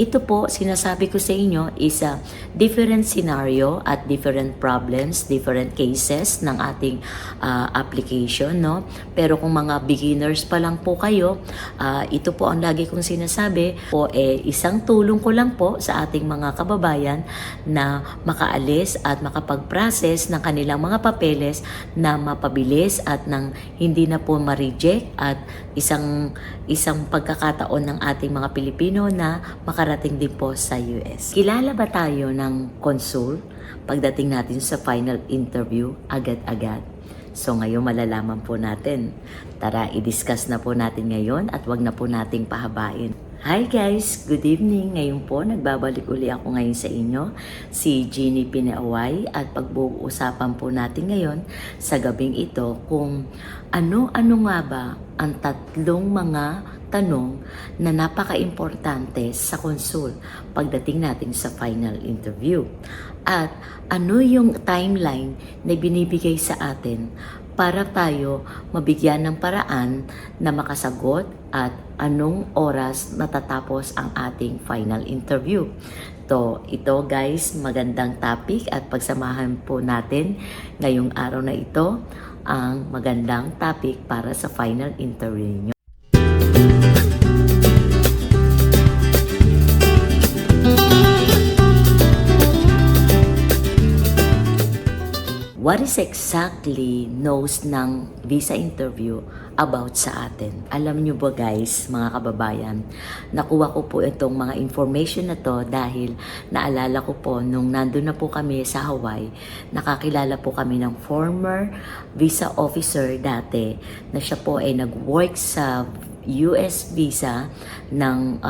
Ito po, sinasabi ko sa inyo is a different scenario at different problems, different cases ng ating application, no? Pero kung mga beginners pa lang po kayo, ito po ang lagi kong sinasabi po, isang tulong ko lang po sa ating mga kababayan na makaalis at makapag-process ng kanilang mga papeles na mapabilis at nang hindi na po ma-reject at isang pagkakataon ng ating mga Pilipino na makarating din po sa US. Kilala ba tayo ng consul pagdating natin sa final interview agad-agad? So ngayon malalaman po natin. Tara, i-discuss na po natin ngayon at wag na po nating pahabain. Hi guys! Good evening! Ngayon po, nagbabalik uli ako ngayon sa inyo, si Jeannie Pinaaway, at pag-uusapan po natin ngayon sa gabing ito kung ano-ano nga ba ang tatlong mga tanong na napaka-importante sa konsul pagdating natin sa final interview. At ano yung timeline na binibigay sa atin para tayo mabigyan ng paraan na makasagot at anong oras natatapos ang ating final interview. Ito guys, magandang topic at pagsamahan po natin ngayong araw na ito ang magandang topic para sa final interview nyo. What is exactly knows ng visa interview about sa atin? Alam nyo ba guys, mga kababayan, nakuha ko po itong mga information na to dahil naalala ko po nung nandun na po kami sa Hawaii, nakakilala po kami ng former visa officer dati na siya po ay nag-work sa US visa ng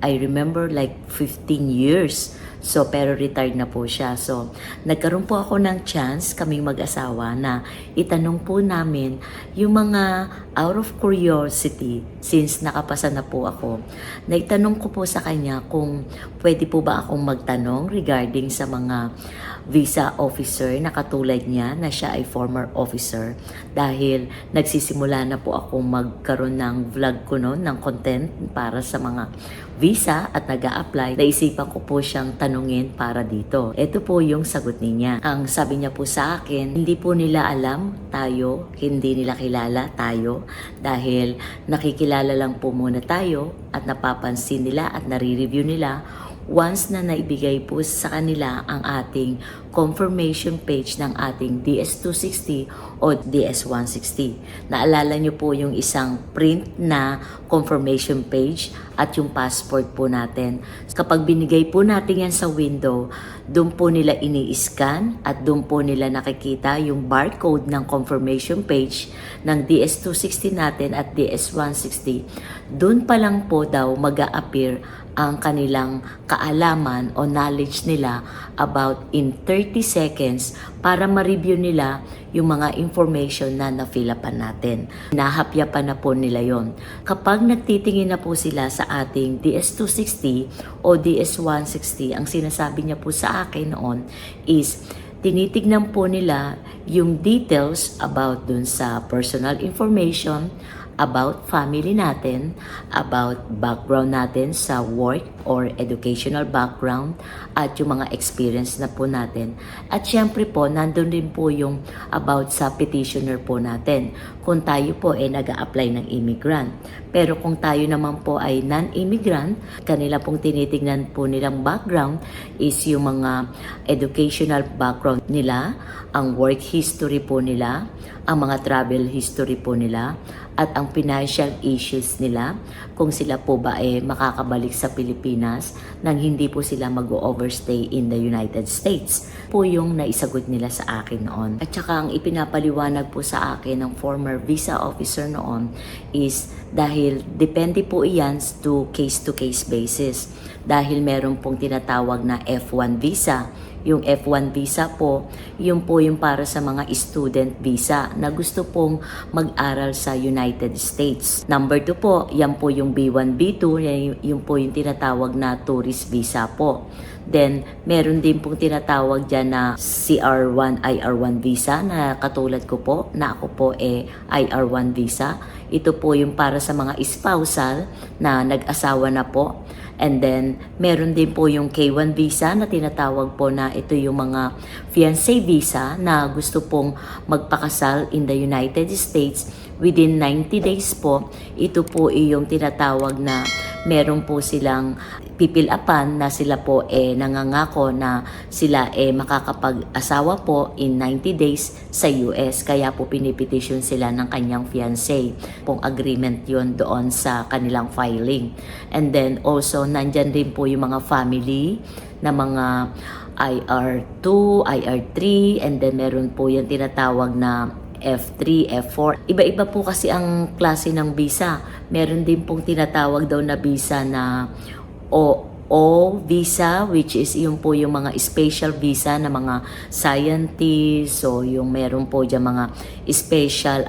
I remember like 15 years. So, pero retired na po siya. So, nagkaroon po ako ng chance, kaming mag-asawa, na itanong po namin yung mga out of curiosity, since nakapasa na po ako. Naitanong ko po sa kanya kung pwede po ba akong magtanong regarding sa mga visa officer na katulad niya, na siya ay former officer. Dahil nagsisimula na po ako magkaroon ng vlog ko noon, ng content para sa mga visa at nag-a-apply. Naisipan ko po siyang tanungin para dito. Ito po yung sagot niya. Ang sabi niya po sa akin, hindi po nila alam tayo, hindi nila kilala tayo dahil nakikilala lang po muna tayo at napapansin nila at nare-review nila once na naibigay po sa kanila ang ating confirmation page ng ating DS-260 o DS-160. Naalala niyo po yung isang print na confirmation page at yung passport po natin. Kapag binigay po natin yan sa window, doon po nila ini-scan at doon po nila nakikita yung barcode ng confirmation page ng DS-260 natin at DS-160. Doon pa lang po daw mag-a-appear ang kanilang kaalaman o knowledge nila about in 30 seconds para ma-review nila yung mga information na na-fill-upan natin. Nahapyapan na po nila yon. Kapag nagtitingin na po sila sa ating DS-260 o DS-160, ang sinasabi niya po sa akin noon is tinitignan po nila yung details about dun sa personal information, about family natin, about background natin sa work or educational background, at yung mga experience na po natin. At syempre po, nandun din po yung about sa petitioner po natin. Kung tayo po ay nag-a-apply ng immigrant. Pero kung tayo naman po ay non-immigrant, kanila pong tinitingnan po nilang background is yung mga educational background nila, ang work history po nila, ang mga travel history po nila, at ang financial issues nila, kung sila po ba ay makakabalik sa Pilipinas nang hindi po sila mag-overstay in the United States. Po yung naisagot nila sa akin noon. At saka ang ipinapaliwanag po sa akin ng former visa officer noon is dahil depende po iyan to case basis. Dahil meron pong tinatawag na F1 visa. Yung F1 visa po, yung para sa mga student visa na gusto pong mag-aral sa United States. Number 2 po, yan po yung B1, B2, yung po yung tinatawag na tourist visa po. Then, meron din pong tinatawag dyan na CR1, IR1 visa na katulad ko po, na ako po IR1 visa. Ito po yung para sa mga spousal na nag-asawa na po And then, meron din po yung K1 visa na tinatawag po na ito yung mga fiancé visa na gusto pong magpakasal in the United States within 90 days po. Ito po yung tinatawag na meron po silang pipilapan na sila po nangangako na sila makakapag-asawa po in 90 days sa US. Kaya po pinipetition sila ng kanyang fiancé. Pong agreement yon doon sa kanilang filing. And then also nandyan din po yung mga family na mga IR2, IR3, and then meron po yung tinatawag na F3, F4. Iba-iba po kasi ang klase ng visa. Meron din pong tinatawag daw na visa na O visa, which is yung po yung mga special visa na mga scientists, so yung meron po dyan mga special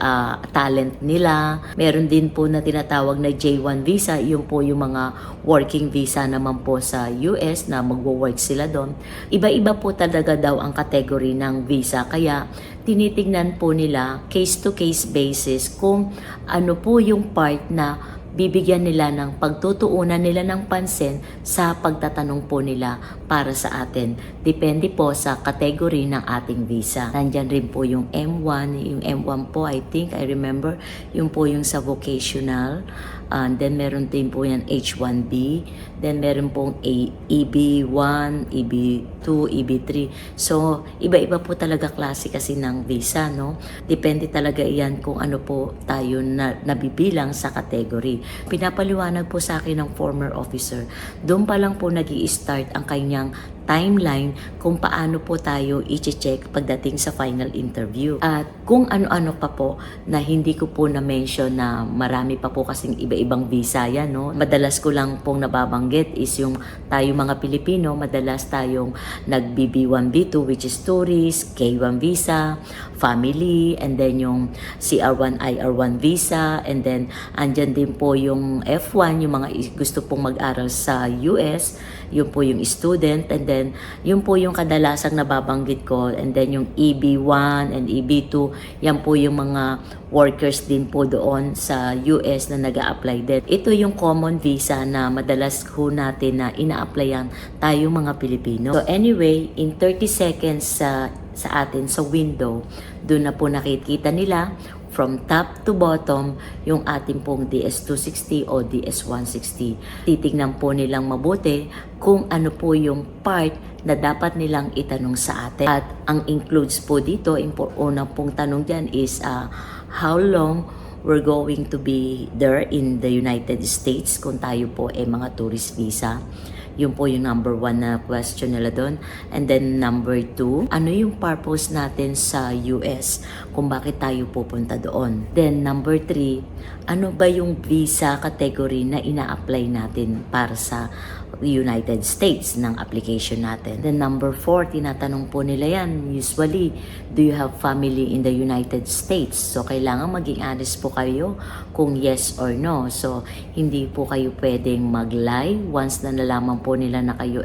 talent nila. Meron din po na tinatawag na J1 visa, yung po yung mga working visa naman po sa US na magwo-work sila doon. Iba-iba po talaga daw ang category ng visa, kaya tinitignan po nila case-to-case basis kung ano po yung part na bibigyan nila ng pagtutuunan nila ng pansin sa pagtatanong po nila para sa atin. Depende po sa category ng ating visa. Nandyan rin po yung M1. Yung M1 po, I think, I remember, yung po yung sa vocational. Then meron din po yan H1B. Then meron pong EB1, EB2, EB3. So, iba-iba po talaga klase kasi ng visa, no? Depende talaga yan kung ano po tayo nabibilang sa category. Pinapaliwanag po sa akin ng former officer. Doon pa lang po nag-i-start ang kanyang timeline kung paano po tayo i-check pagdating sa final interview. At kung ano-ano pa po na hindi ko po na-mention na marami pa po kasing iba-ibang visa yan, no? Madalas ko lang pong nababanggit is yung tayo mga Pilipino, madalas tayong nag-BB1, B2 which is tourist, K1 visa, family, and then yung CR1, IR1 visa, and then andyan din po yung F1, yung mga gusto pong mag-aral sa US, yun po yung student, and then yun po yung kadalasang nababanggit ko, and then yung EB1 and EB2, yan po yung mga workers din po doon sa US na nag-a-apply din. Ito yung common visa na madalas ko natin na ina-applyan tayo mga Pilipino. So anyway, in 30 seconds sa atin sa window, doon na po nakikita nila from top to bottom yung ating pong DS260 o DS160. Titignan po nilang mabuti kung ano po yung part na dapat nilang itanong sa atin. At ang includes po dito, unang pong tanong dyan is how long we're going to be there in the United States kung tayo po mga tourist visa. Yun po yung number 1 na question nila doon. And then number 2, ano yung purpose natin sa US kung bakit tayo pupunta doon. Then number 3, ano ba yung visa category na ina-apply natin para sa United States ng application natin. Then number 4, tinatanong po nila yan, usually, do you have family in the United States? So, kailangan maging honest po kayo kung yes or no. So, hindi po kayo pwedeng mag-lie. Once na nalaman po nila na kayo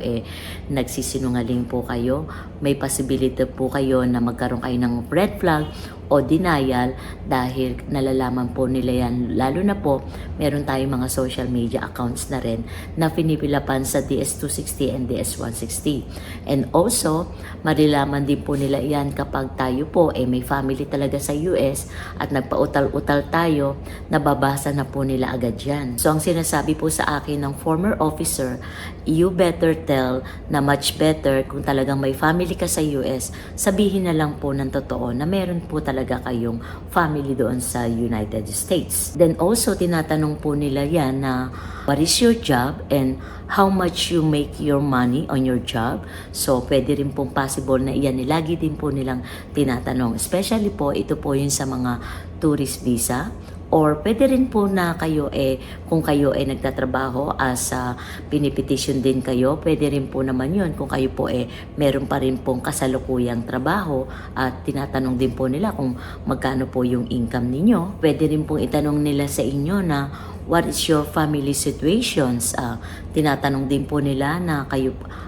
nagsisinungaling po kayo, may possibility po kayo na magkaroon kayo ng red flag o denial dahil nalalaman po nila yan. Lalo na po, meron tayong mga social media accounts na rin na pinipilapan sa DS260 and DS160. And also, marilaman din po nila yan kapag tayo po may family talaga sa US at nagpautal-utal tayo, nababasa na po nila agad yan. So, ang sinasabi po sa akin ng former officer, you better tell na much better kung talagang may family ka sa US, sabihin na lang po ng totoo na meron po talaga kayong family doon sa United States. Then also, tinatanong po nila yan na what is your job and how much you make your money on your job. So, pwede rin pong possible na iyan. Lagi din po nilang tinatanong. Especially po, ito po yun sa mga tourist visa. Or pwede rin po na kayo kung kayo nagtatrabaho as pinipetition din kayo, pwede rin po naman yun kung kayo po meron pa rin pong kasalukuyang trabaho at tinatanong din po nila kung magkano po yung income ninyo. Pwede rin pong itanong nila sa inyo na what is your family situations? tinatanong din po nila na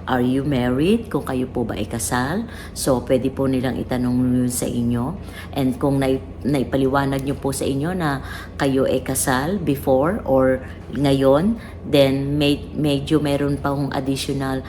are you married? Kung kayo po ba ay kasal. So, pwede po nilang itanong yun sa inyo. And kung naipaliwanag nyo po sa inyo na kayo ay kasal before or ngayon, then medyo meron pa hong additional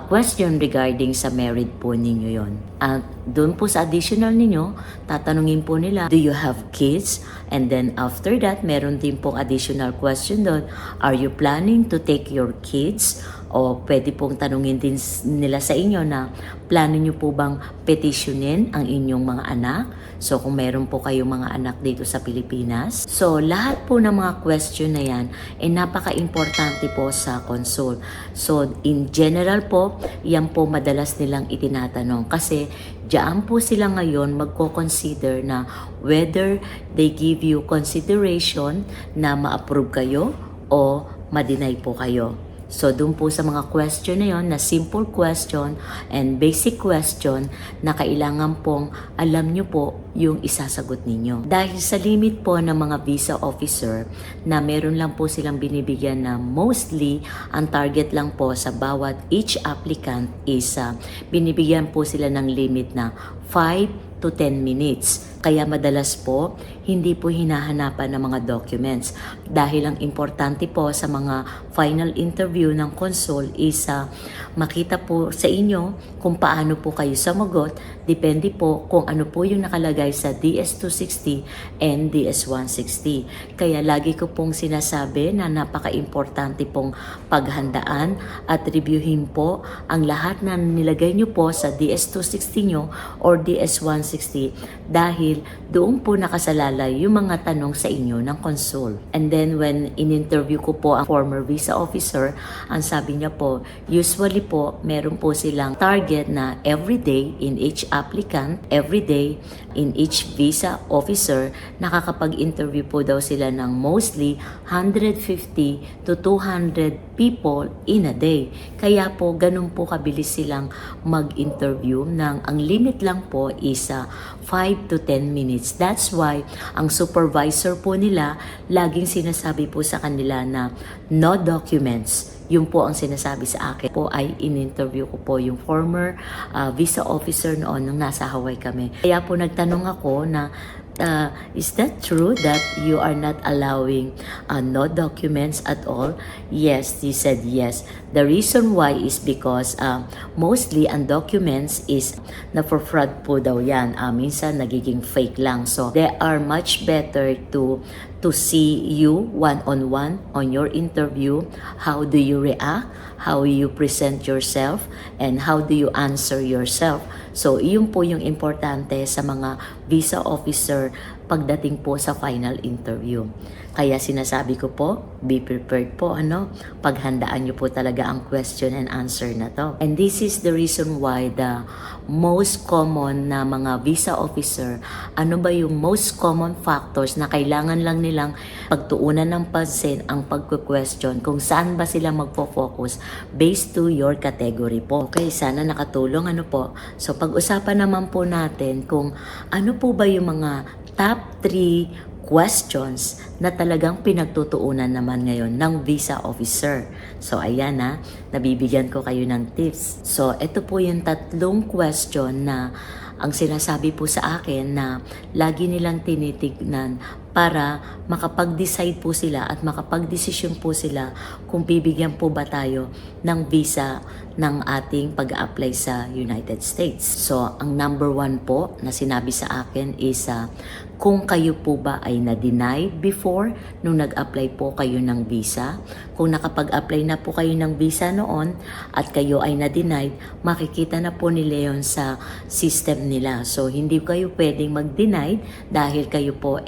question regarding sa married po ninyo yon. At doon po sa additional ninyo, tatanungin po nila, do you have kids? And then after that, meron din pong additional question doon, are you planning to take your kids? O pwede pong tanungin din nila sa inyo na plano nyo po bang petitionin ang inyong mga anak? So kung meron po kayong mga anak dito sa Pilipinas. So lahat po ng mga question na yan ay napaka-importante po sa consult. So in general po, yan po madalas nilang itinatanong kasi diyan po sila ngayon magko-consider na whether they give you consideration na ma-approve kayo o ma-deny po kayo. So, dun po sa mga question na yon na simple question and basic question na kailangan pong alam nyo po yung isasagot ninyo. Dahil sa limit po ng mga visa officer na meron lang po silang binibigyan na mostly ang target lang po sa bawat each applicant is binibigyan po sila ng limit na 5 to 10 minutes. Kaya madalas po, hindi po hinahanapan ng mga documents. Dahil ang importante po sa mga final interview ng consul is makita po sa inyo kung paano po kayo sumagot. Depende po kung ano po yung nakalagay sa DS-260 and DS-160. Kaya lagi ko pong sinasabi na napaka-importante pong paghandaan at reviewin po ang lahat na nilagay nyo po sa DS-260 nyo or DS-160 dahil doon po nakasalalay yung mga tanong sa inyo ng consul. And then when in-interview ko po ang former visa officer, ang sabi niya po, usually po meron po silang target na everyday in each applicant, everyday in each visa officer, nakakapag-interview po daw sila ng mostly 150 to 200 people in a day. Kaya po ganun po kabilis silang mag-interview ng ang limit lang po is 5 to 10 minutes. That's why ang supervisor po nila laging sinasabi po sa kanila na no documents. Yun po ang sinasabi sa akin. Po ay in-interview ko po yung former visa officer noon nung nasa Hawaii kami. Kaya po nagtanong ako na is that true that you are not allowing no documents at all? Yes, he said yes. The reason why is because mostly ang documents is na-fraud po daw yan. Minsan nagiging fake lang. So they are much better to see you one-on-one on your interview. How do you react? How you present yourself? And how do you answer yourself? So, iyon po yung importante sa mga visa officer pagdating po sa final interview. Kaya sinasabi ko po, be prepared po, paghandaan nyo po talaga ang question and answer na to. And this is the reason why the most common na mga visa officer, ano ba yung most common factors na kailangan lang nilang pagtuunan ng pansin ang pagko-question kung saan ba sila magfo-focus based to your category po. Okay, sana nakatulong po. So pag-usapan naman po natin kung ano po ba yung mga top 3 questions na talagang pinagtutuunan naman ngayon ng visa officer. So ayan nabibigyan ko kayo ng tips. So ito po yung 3 question na ang sinasabi po sa akin na lagi nilang tinitignan para makapag-decide po sila at makapag-desisyon po sila kung bibigyan po ba tayo ng visa ng ating pag-apply sa United States. So, ang number 1 po na sinabi sa akin is kung kayo po ba ay na-deny before nung nag-apply po kayo ng visa. Kung nakapag-apply na po kayo ng visa noon at kayo ay na-denied, makikita na po nila yon sa system nila. So, hindi kayo pwedeng mag-deny dahil kayo po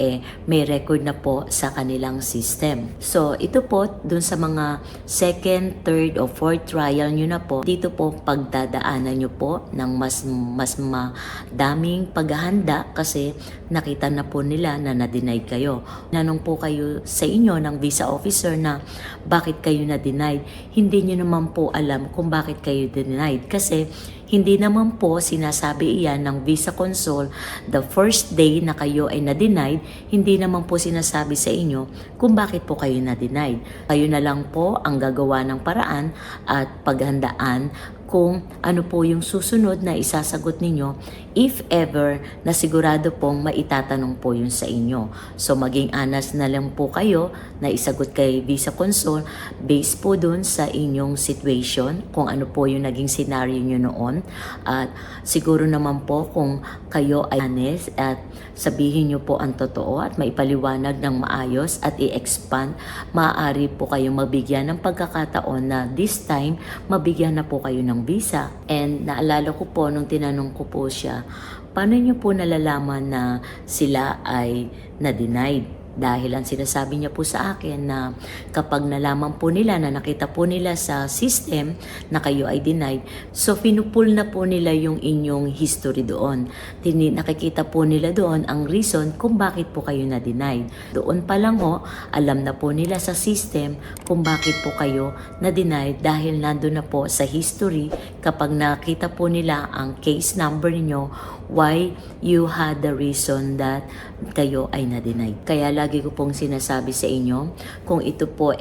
may record na po sa kanilang system. So, ito po, dun sa mga second, third, o fourth trial nyo na po, dito po pagdadaanan nyo po ng mas madaming paghahanda kasi nakita na po nila na na-denied kayo. Nanong po kayo sa inyo ng visa officer na bakit kayo na-denied. Hindi nyo naman po alam kung bakit kayo denied kasi Hindi naman po sinasabi iyan ng Visa Console the first day na kayo ay na-denied, hindi naman po sinasabi sa inyo kung bakit po kayo na-denied. Kayo na lang po ang gagawa ng paraan at paghandaan kung ano po yung susunod na isasagot ninyo if ever na sigurado pong maitatanong po yun sa inyo. So maging honest na lang po kayo na isagot kay Visa Console based po dun sa inyong situation, kung ano po yung naging scenario nyo noon. At siguro naman po kung kayo ay honest at sabihin nyo po ang totoo at maipaliwanag ng maayos at i-expand, maaari po kayong mabigyan ng pagkakataon na this time mabigyan na po kayo ng visa. And naalala ko po nung tinanong ko po siya, paano niyo po nalalaman na sila ay na-denied? Dahil ang sinasabi niya po sa akin na kapag nalaman po nila na nakita po nila sa system na kayo ay denied, so pinupul na po nila yung inyong history doon. Nakikita po nila doon ang reason kung bakit po kayo na-denied. Doon pa lang alam na po nila sa system kung bakit po kayo na-denied dahil nandun na po sa history kapag nakita po nila ang case number niyo, why you had the reason that kayo ay na-denied. Kaya lagi ko pong sinasabi sa inyo, kung ito po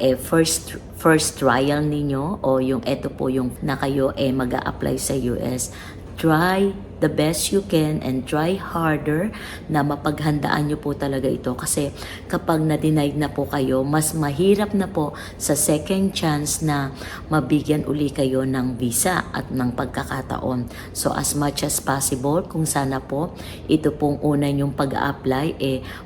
first trial ninyo o yung ito po yung na kayo mag-a-apply sa US, try the best you can and try harder na mapaghandaan nyo po talaga ito, kasi kapag na-denied na po kayo, mas mahirap na po sa second chance na mabigyan uli kayo ng visa at ng pagkakataon. So as much as possible, kung sana po ito pong una nyong pag-apply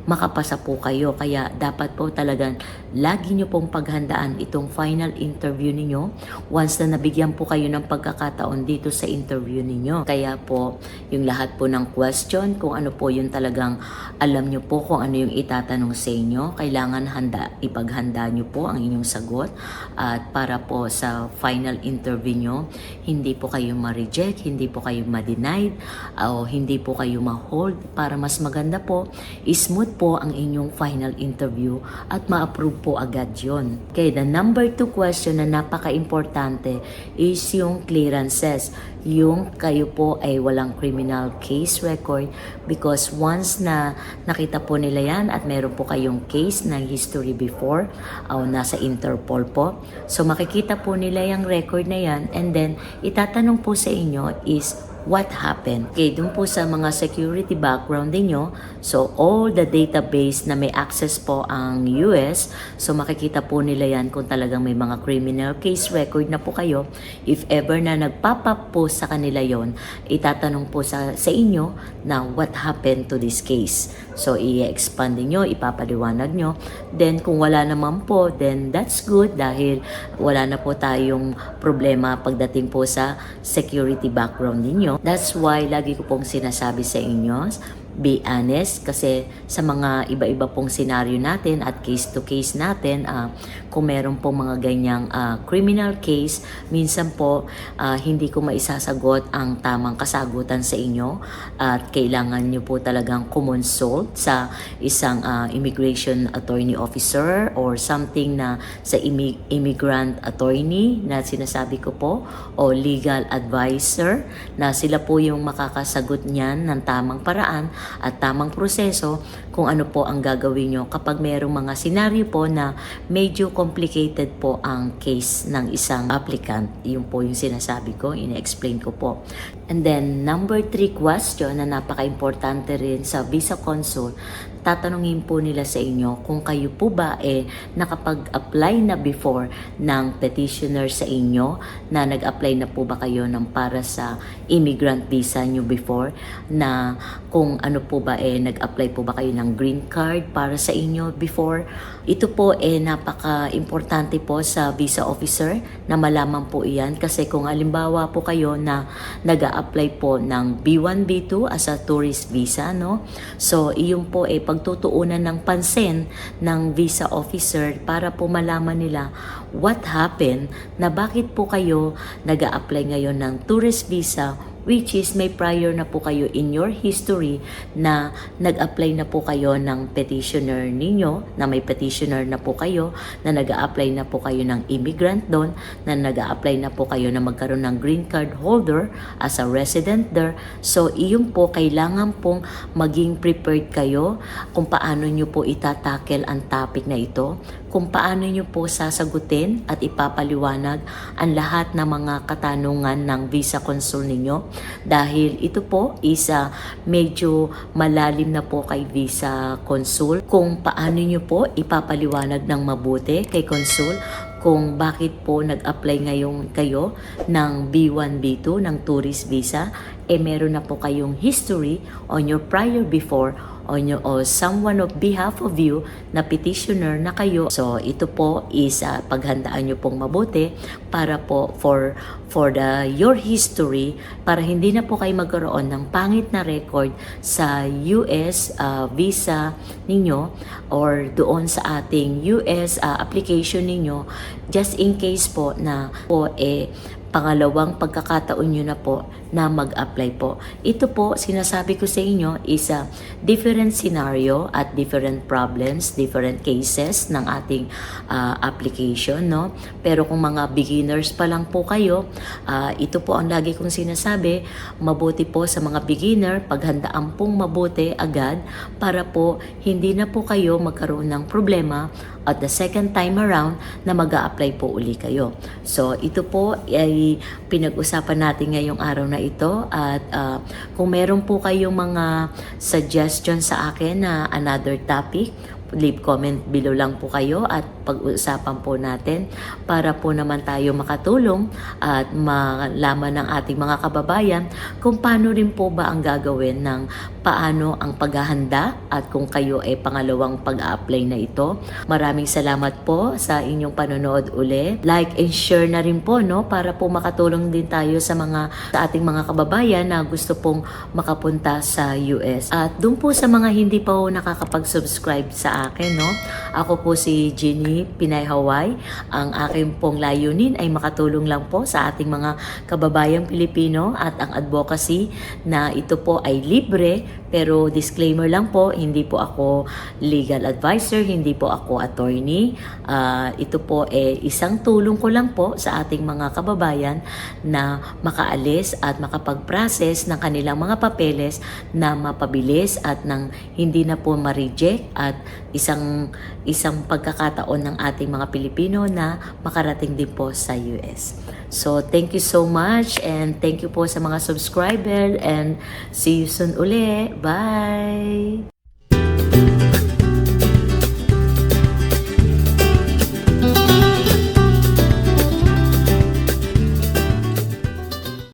makapasa po kayo. Kaya dapat po talagang lagi nyo pong paghandaan itong final interview ninyo once na nabigyan po kayo ng pagkakataon dito sa interview ninyo. Kaya po yung lahat po ng question, kung ano po yung talagang alam nyo po kung ano yung itatanong sa inyo, kailangan ipaghanda nyo po ang inyong sagot at para po sa final interview nyo, hindi po kayo ma-reject, hindi po kayo ma-denied o hindi po kayo ma-hold. Para mas maganda po, smooth po ang inyong final interview at ma-approve po agad yon. Okay, the number 2 question na napaka-importante is yung clearances. Yung kayo po ay walang criminal case record, because once na nakita po nila yan at meron po kayong case na history before o nasa Interpol po, so makikita po nila yung record na yan and then itatanong po sa inyo is what happened. Okay, dun po sa mga security background ninyo, so all the database na may access po ang US, so makikita po nila yan kung talagang may mga criminal case record na po kayo. If ever na nagpop-up po sa kanila yon, itatanong po sa inyo na what happened to this case. So i-expand niyo, ipapaliwanag nyo. Then kung wala naman po, then that's good dahil wala na po tayong problema pagdating po sa security background ninyo. That's why lagi ko pong sinasabi sa inyo, be honest, kasi sa mga iba-iba pong senaryo natin at case to case natin, kung meron pong mga ganyang criminal case, minsan po hindi ko maisasagot ang tamang kasagutan sa inyo at kailangan nyo po talagang consult sa isang immigration attorney officer or something na sa immigrant attorney na sinasabi ko po, o legal advisor na sila po yung makakasagot niyan ng tamang paraan at tamang proseso kung ano po ang gagawin nyo kapag mayroong mga senaryo po na medyo complicated po ang case ng isang applicant. Yun po yung sinasabi ko, ina-explain ko po. And then number 3 question na napaka-importante rin sa Visa Console, tatanungin po nila sa inyo kung kayo po ba nakapag-apply na before ng petitioner sa inyo, na nag-apply na po ba kayo ng para sa immigrant visa nyo before, na kung ano po ba nag-apply po ba kayo ng green card para sa inyo before. Ito po napaka-importante po sa visa officer na malaman po iyan, kasi kung halimbawa po kayo na nag-a-apply po ng B1, B2 as a tourist visa, no? So iyon po pagtutuunan ng pansin ng visa officer para po malaman nila what happened, na bakit po kayo nag-a-apply ngayon ng tourist visa which is may prior na po kayo in your history na nag-apply na po kayo ng petitioner ninyo, na may petitioner na po kayo, na nag-a-apply na po kayo ng immigrant doon, na nag-a-apply na po kayo na magkaroon ng green card holder as a resident there. So, iyon po, kailangan pong maging prepared kayo kung paano nyo po itatakel ang topic na ito, kung paano nyo po sasagutin at ipapaliwanag ang lahat ng mga katanungan ng visa consul ninyo, dahil ito po is medyo malalim na po kay visa consul, kung paano nyo po ipapaliwanag ng mabuti kay consul kung bakit po nag-apply ngayon kayo ng B1, B2 ng tourist visa, meron na po kayong history on your prior before on your, or someone of behalf of you na petitioner na kayo. So ito po is paghandaan nyo pong mabuti para po for your history, para hindi na po kayo magkaroon ng pangit na record sa US visa ninyo or doon sa ating US application ninyo, just in case po na po pangalawang pagkakataon nyo na po na mag-apply po. Ito po, sinasabi ko sa inyo, is a different scenario at different problems, different cases ng ating application, no? Pero kung mga beginners pa lang po kayo, ito po ang lagi kong sinasabi, mabuti po sa mga beginner, paghandaan pong mabuti agad para po hindi na po kayo magkaroon ng problema at the second time around na mag-a-apply po uli kayo. So, ito po ay pinag-usapan natin ngayong araw na ito, at kung meron po kayong mga suggestion sa akin na another topic, leave comment below lang po kayo at pag-usapan po natin para po naman tayo makatulong at malaman ng ating mga kababayan kung paano rin po ba ang gagawin ng paano ang paghahanda at kung kayo ay pangalawang pag-a-apply na ito. Maraming salamat po sa inyong panonood uli. Like and share na rin po, no, para po makatulong din tayo sa ating mga kababayan na gusto pong makapunta sa US. At doon po sa mga hindi pa po nakakapag-subscribe sa akin, no, ako po si Jenny Pinay Hawaii. Ang aking pong layunin ay makatulong lang po sa ating mga kababayang Pilipino at ang advocacy na ito po ay libre, pero disclaimer lang po, hindi po ako legal advisor, hindi po ako attorney. Ito po isang tulong ko lang po sa ating mga kababayan na makaalis at makapag-process ng kanilang mga papeles na mapabilis at nang hindi na po ma-reject, at isang pagkakataon ng ating mga Pilipino na makarating din po sa US. So, thank you so much, and thank you po sa mga subscriber, and see you soon uli. Bye!